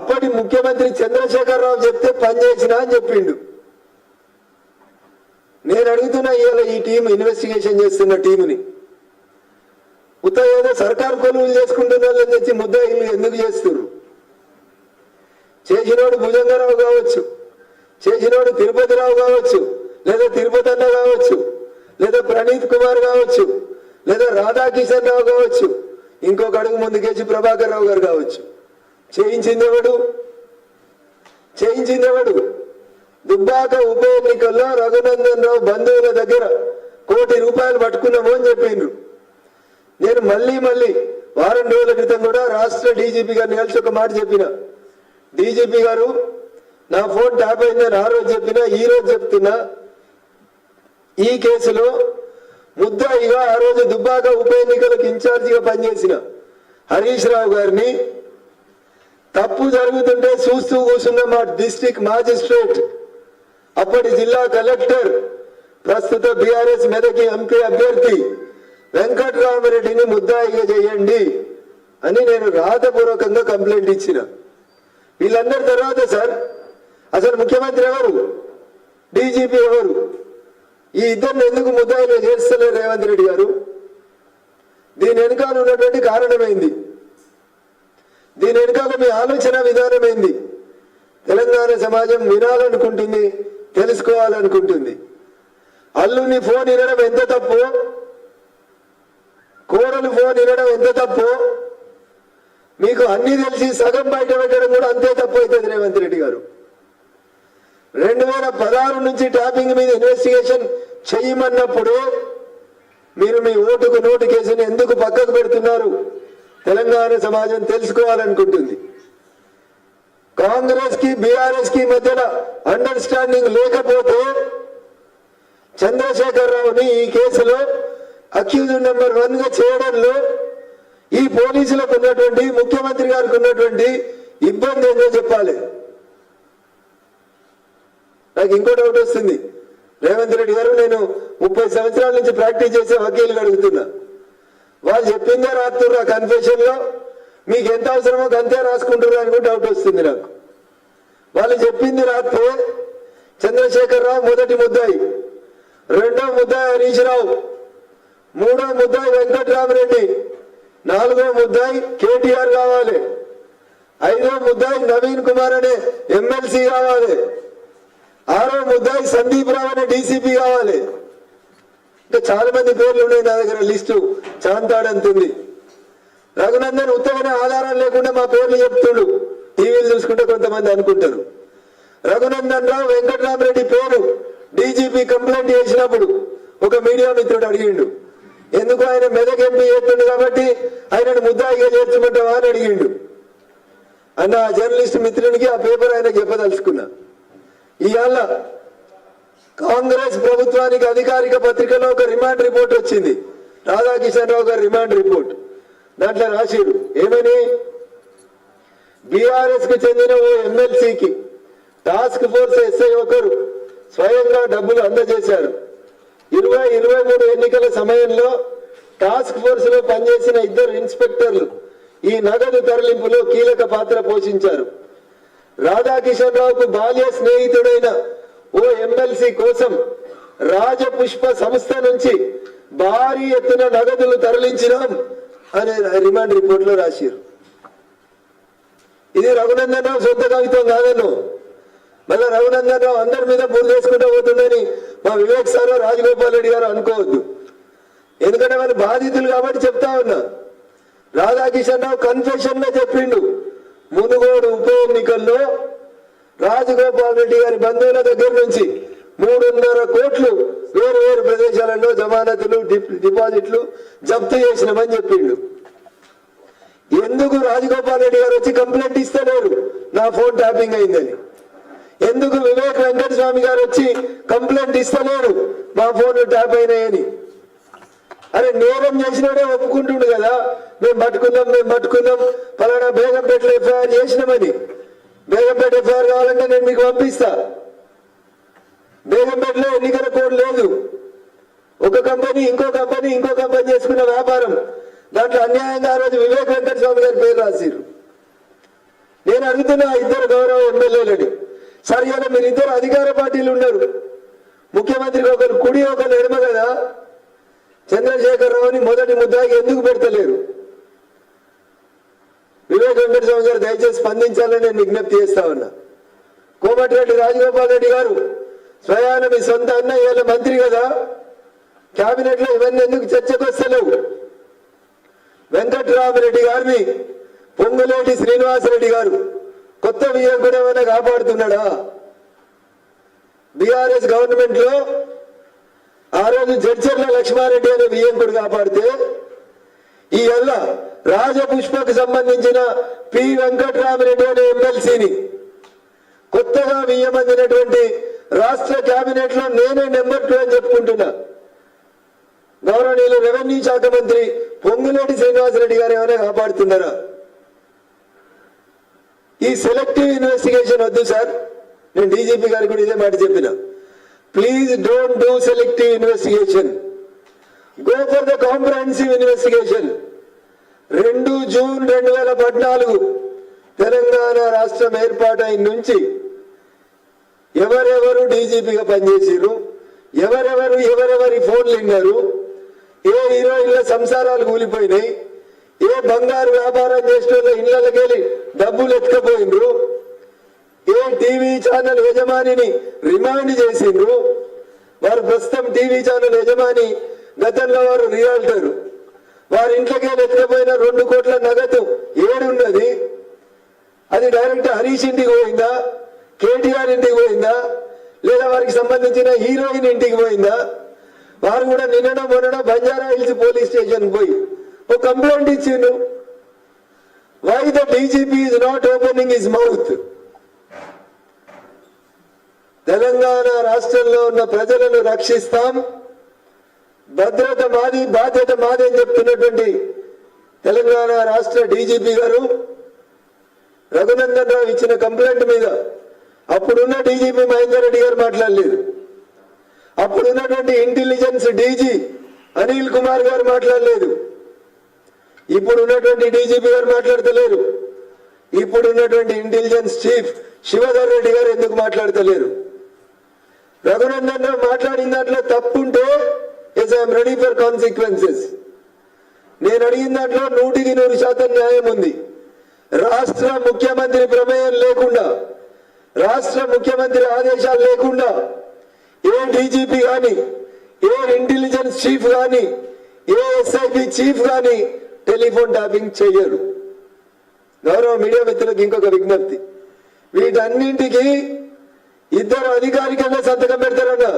అప్పటి ముఖ్యమంత్రి చంద్రశేఖరరావు చెప్తే పనిచేసినా అని చెప్పిండు. నేను అడుగుతున్నా ఇవాళ ఈ టీం ఇన్వెస్టిగేషన్ చేస్తున్న టీంని ఏదో సర్కారు కొలువులు చేసుకుంటున్న వాళ్ళని తెచ్చి ముద్దాయిలు ఎందుకు చేస్తున్నారు? చేసినోడు భుజంగరావు కావచ్చు, చేసినోడు తిరుపతిరావు కావచ్చు, లేదా తిరుపతి అన్న కావచ్చు, లేదా ప్రణీత్ కుమార్ కావచ్చు, లేదా రాధాకిషన్ రావు కావచ్చు, ఇంకొక అడుగు ముందుకేసి ప్రభాకర్ రావు గారు కావచ్చు. చేయించిందెవడు? దుబ్బాక ఉప ఎన్నికల్లో రఘునందన్ రావు బంధువుల దగ్గర ₹1 కోటి పట్టుకున్నాము అని చెప్పిండ్రు. నేను మళ్ళీ వారం రోజుల క్రితం కూడా రాష్ట్ర డీజీపీ గారిని కలిసి ఒక మాట చెప్పిన. డీజీపీ గారు, నా ఫోన్ ట్యాప్ అయిందని ఆ రోజు చెప్పినా, ఈ రోజు చెప్తున్నా, ఈ కేసులో ముద్దాయిగా ఆ రోజు దుబ్బాక ఉప ఎన్నికలకు ఇన్ఛార్జిగా పనిచేసిన హరీష్ రావు గారిని తప్పు జరుగుతుంటే చూస్తూ కూర్చున్న మా డిస్ట్రిక్ట్ మాజిస్ట్రేట్, అప్పటి జిల్లా కలెక్టర్, ప్రస్తుత బీఆర్ఎస్ మెదకి ఎంపీ అభ్యర్థి వెంకట్రామరెడ్డిని ముద్దాయిగా చేయండి అని నేను రాతపూర్వకంగా కంప్లైంట్ ఇచ్చిన. వీళ్ళందరి తర్వాత సార్ అసలు ముఖ్యమంత్రి ఎవరు, డీజీపీ ఎవరు, ఈ ఇద్దరిని ఎందుకు ముద్దాయిగా చేస్తలేరు రేవంత్ రెడ్డి గారు? దీని వెనకాల ఉన్నటువంటి కారణమైంది, దీని వెనకాల మీ ఆలోచన విధానమైంది. తెలంగాణ సమాజం వినాలనుకుంటుంది, తెలుసుకోవాలనుకుంటుంది. అల్లుని ఫోన్ వినడం ఎంత తప్పు, కోడలు ఫోన్ వినడం ఎంత తప్పు, మీకు అన్ని తెలిసి సగం బయట పెట్టడం కూడా అంతే తప్పు అవుతుంది రేవంత్ రెడ్డి గారు. 2016 నుంచి ట్యాపింగ్ మీద ఇన్వెస్టిగేషన్ చేయమన్నప్పుడు మీరు మీ ఓటుకు నోటు కేసుని ఎందుకు పక్కకు పెడుతున్నారు? తెలంగాణ సమాజం తెలుసుకోవాలనుకుంటుంది. కాంగ్రెస్ కి బీఆర్ఎస్ కి మధ్యన అండర్స్టాండింగ్ లేకపోతే చంద్రశేఖరరావుని ఈ కేసులో అక్యూజ్ నెంబర్ 1 గా చేయడంలో ఈ పోలీసులకు ఉన్నటువంటి, ముఖ్యమంత్రి గారికి ఉన్నటువంటి ఇబ్బంది ఏంటో చెప్పాలి. నాకు ఇంకో డౌట్ వస్తుంది. రేవంత్ రెడ్డి గారు, నేను 30 సంవత్సరాల నుంచి ప్రాక్టీస్ చేసే వకీలు అడుగుతున్నా, వాళ్ళు చెప్పిందే రాస్తున్నారు ఆ కన్ఫెషన్ లో, మీకు ఎంత అవసరమో అంతే రాసుకుంటున్నారు అని కూడా డౌట్ వస్తుంది నాకు. వాళ్ళు చెప్పింది రాస్తే చంద్రశేఖరరావు మొదటి ముద్దాయి, రెండో ముద్దాయి హరీష్ రావు, మూడో ముద్దాయి వెంకట్రామరెడ్డి, నాలుగో ముద్దాయి కేటీఆర్ కావాలి, ఐదో ముద్దాయి నవీన్ కుమార్ అనే ఎమ్మెల్సీ కావాలి, ఆరో ముద్దాయి సందీప్ రావు అనే డీసీపీ కావాలి. ఇంకా చాలా మంది పేర్లు ఉన్నాయి నా దగ్గర, లిస్టు చాంతాడంతుంది. రఘునందన్ ఉత్తగానే ఆధారం లేకుండా మా పేర్లు చెప్తుడు, టీవీలు చూసుకుంటే కొంతమంది అనుకుంటారు. రఘునందన్ రావు వెంకట్రామరెడ్డి పేరు డీజీపీ కంప్లైంట్ చేసినప్పుడు ఒక మీడియా మిత్రుడు అడిగిండు, ఎందుకు ఆయన మెదక్ ఎంపీ చేస్తుండు కాబట్టి ఆయనను ముద్దాయిగా చేర్చమంటావా అని అడిగిండు. అన్న ఆ జర్నలిస్ట్ మిత్రునికి ఆ పేపర్ ఆయనకు చెప్పదలుచుకున్నా. ఇవాళ కాంగ్రెస్ ప్రభుత్వానికి అధికారిక పత్రికలో ఒక రిమాండ్ రిపోర్ట్ వచ్చింది, రాధాకిషన్ రావు గారి రిమాండ్ రిపోర్ట్. దాంట్లో రాసిడు ఏమని, బీఆర్ఎస్ కు చెందిన ఓ ఎమ్మెల్సీకి టాస్క్ ఫోర్స్ ఎస్ఐ ఒకరు స్వయంగా డబ్బులు అందజేశారు. 2023 ఎన్నికల సమయంలో టాస్క్ ఫోర్స్ లో పనిచేసిన 2 ఇన్స్పెక్టర్లు ఈ నగదు తరలింపులో కీలక పాత్ర పోషించారు. రాధాకిషన్ రావుకు బాల్య స్నేహితుడైన ఓ ఎమ్మెల్సీ కోసం రాజపుష్ప సంస్థ నుంచి భారీ ఎత్తున నగదులు తరలించినాం అనే రిమాండ్ రిపోర్ట్ లో రాశారు. ఇది రఘునందన్ రావు సొంత కవిత్వం కాదన్ను. మళ్ళీ రఘునందన్ రావు అందరి మీద బుర్ర చేసుకుంటూ పోతుందని మా వివేక్ సార్, రాజగోపాల్ రెడ్డి గారు అనుకోవద్దు. ఎందుకంటే వాళ్ళు బాధితులు కాబట్టి చెప్తా ఉన్నా. రాధాకిషన్ రావు కన్ఫెషన్ లో చెప్పిండు, మునుగోడు ఉప ఎన్నికల్లో రాజగోపాల్ రెడ్డి గారి బంధువుల దగ్గర నుంచి 3.5 కోట్లు వేరు వేరు ప్రదేశాలలో జమానతులు, డిపాజిట్లు జప్తు చేసినామని చెప్పిండు. ఎందుకు రాజగోపాల్ రెడ్డి గారు వచ్చి కంప్లైంట్ ఇస్తలేరు నా ఫోన్ ట్యాపింగ్ అయిందని? ఎందుకు వివేక్ వెంకటస్వామి గారు వచ్చి కంప్లైంట్ ఇస్తలేరు మా ఫోన్ ట్యాప్ అయినాయని? అరే నేరం చేసినాడే ఒప్పుకుంటుండు కదా, మేము పట్టుకున్నాం పలానా బేగంపేటలో ఎఫ్ఐఆర్ చేసినామని. బేగంపేట ఎఫ్ఐఆర్ కావాలంటే నేను మీకు పంపిస్తా. బేగంపేటలో ఎన్నికల కోడ్ లేదు. ఒక కంపెనీ ఇంకో కంపెనీ చేసుకున్న వ్యాపారం, దాంట్లో అన్యాయంగా ఆ రోజు వివేక్ వెంకటస్వామి గారి పేరు రాసిరు. నేను అడుగుతున్నా ఇద్దరు గౌరవ ఎమ్మెల్యేలని, సరే ఇలా మీరు ఇద్దరు అధికార పార్టీలు ఉన్నారు, ముఖ్యమంత్రికి ఒకరు కుడి ఒకరు ఎడమ కదా, చంద్రశేఖరరావుని మొదటి ముద్దాకి ఎందుకు పెడతలేరు? వివేక్ వెంకటస్వామి గారు దయచేసి స్పందించాలని నేను విజ్ఞప్తి చేస్తా ఉన్నా. కోమటిరెడ్డి రాజగోపాల్ రెడ్డి గారు స్వయాన మీ సొంత అన్న ఇవాళ మంత్రి కదా, క్యాబినెట్ లో ఇవన్నీ ఎందుకు చర్చకు వస్తలేవు? వెంకట్రామరెడ్డి గారిని పొంగులేటి శ్రీనివాసరెడ్డి గారు కొత్త విజయం కూడా ఏమైనా కాపాడుతున్నాడా? బీఆర్ఎస్ గవర్నమెంట్ లో ఆ రోజు జడ్చర్ల లక్ష్మారెడ్డి అనే వియ్యంకుడు కాపాడితే ఈ ఎల్ల రాజపుష్పకు సంబంధించిన పి వెంకట్రామరెడ్డి అనే ఎమ్మెల్సీని కొత్తగా వియ్యమందినటువంటి రాష్ట్ర కేబినెట్ లో నేనే నెంబర్ 2 అని చెప్పుకుంటున్నా. గౌరవనీయులు రెవెన్యూ శాఖ మంత్రి పొంగులేటి శ్రీనివాసరెడ్డి గారు ఏమైనా కాపాడుతున్నారా? ఈ సెలెక్టివ్ ఇన్వెస్టిగేషన్ వద్దు సార్. నేను డీజీపీ గారికి కూడా ఇదే మాట చెప్పిన. Please don't do selective investigation, go for the comprehensive investigation. 2 June 2014 Telangana రాష్ట్రం ఏర్పాటైన నుంచి ఎవరెవరు డీజీపీగా పనిచేసారు, ఎవరెవరి ఫోన్లు విన్నారు, ఏ హీరోయిన్ల సంసారాలు కూలిపోయినాయి, ఏ బంగారు వ్యాపారం చేసిన ఇళ్లకి వెళ్ళి డబ్బులు ఎత్తుకపోయిండ్రు, ఏ టీవీ ఛానల్ యజమానిని రిమాండ్ చేసిండ్రు. వారు ప్రస్తుతం టీవీ ఛానల్ యజమాని, గతంలో వారు రియాల్టర్. వారి ఇంట్లోకి ఎత్తుకపోయిన 2 కోట్ల నగదు ఏడున్నది? అది డైరెక్ట్ హరీష్ ఇంటికి పోయిందా, కేటీఆర్ ఇంటికి పోయిందా, లేదా వారికి సంబంధించిన హీరోయిన్ ఇంటికి పోయిందా? వారు కూడా నిన్నడో మొన్నడో బంజారా హిల్స్ పోలీస్ స్టేషన్ పోయి ఒక కంప్లైంట్ ఇచ్చిండు. Why the DGP is not opening his mouth? Telangana రాష్ట్రంలో ఉన్న ప్రజలను రక్షిస్తాం, భద్రత మాది, బాధ్యత మాది అని చెప్తున్నటువంటి తెలంగాణ రాష్ట్ర డీజీపీ గారు రఘునందన్ రావు ఇచ్చిన కంప్లైంట్ మీద అప్పుడున్న డీజీపీ మహేందర్ రెడ్డి గారు మాట్లాడలేదు, అప్పుడున్నటువంటి ఇంటెలిజెన్స్ డీజీ అనిల్ కుమార్ గారు మాట్లాడలేదు, ఇప్పుడు ఉన్నటువంటి డీజీపీ గారు మాట్లాడతలేరు, ఇప్పుడున్నటువంటి ఇంటెలిజెన్స్ చీఫ్ శివధర్ రెడ్డి గారు ఎందుకు మాట్లాడతలేరు? రఘునందన్ రావు మాట్లాడిన దాంట్లో తప్పుంటే yes I'm ready for consequences. నేను అడిగిన దాంట్లో 100% న్యాయం ఉంది. రాష్ట్ర ముఖ్యమంత్రి ప్రమేయం లేకుండా, రాష్ట్ర ముఖ్యమంత్రి ఆదేశాలు లేకుండా ఏ డీజీపీ కానీ, ఏ ఇంటెలిజెన్స్ చీఫ్ కానీ, ఏ ఎస్ఐబి చీఫ్ కానీ టెలిఫోన్ ట్యాపింగ్ చేయరు. గౌరవ మీడియా మిత్రులకు ఇంకొక విజ్ఞప్తి, వీటన్నింటికి ఇద్దరు అధికారికంగా సంతకం పెడతారన్న.